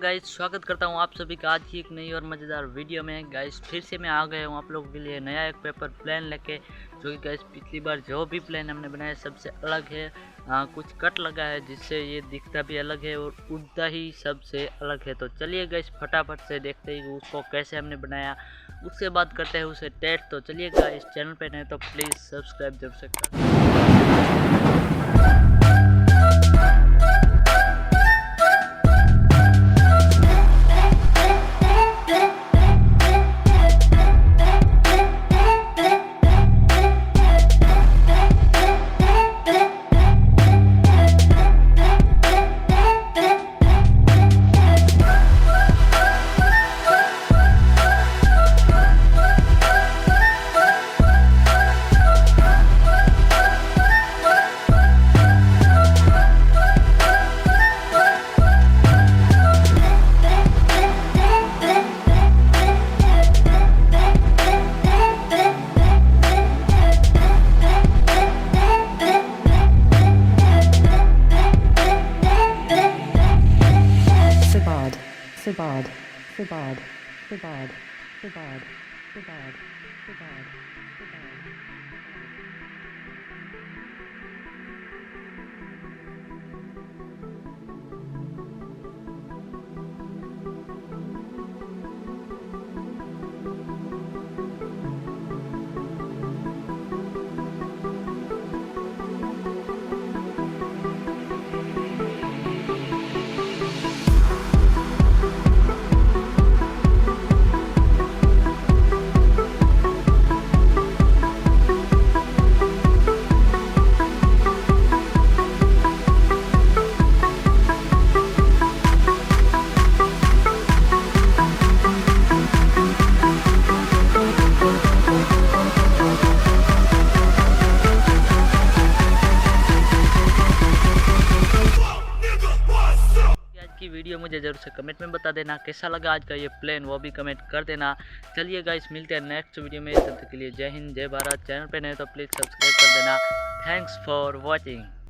Guys, स्वागत करता हूं आप सभी का आज की एक नई और मज़ेदार वीडियो में। गाइस फिर से मैं आ गया हूं आप लोगों के लिए नया एक पेपर प्लान लेके, जो कि गाइस पिछली बार जो भी प्लान हमने बनाया सबसे अलग है। कुछ कट लगा है जिससे ये दिखता भी अलग है और उड़ता ही सबसे अलग है। तो चलिए गाइस फटाफट से देखते ही उसको कैसे हमने बनाया, उसके बाद करते हैं उसे टेस्ट। तो चलिए गाइस, चैनल पे नए तो प्लीज़ सब्सक्राइब जरूर से कर। Sabad, Sabad, Sabad, Sabad, Sabad, Sabad, Sabad. की वीडियो मुझे जरूर से कमेंट में बता देना कैसा लगा आज का ये प्लान, वो भी कमेंट कर देना। चलिए गाइस, मिलते हैं नेक्स्ट वीडियो में। तब तक के लिए जय हिंद जय भारत। चैनल पे नए तो प्लीज़ सब्सक्राइब कर देना। Thanks for watching.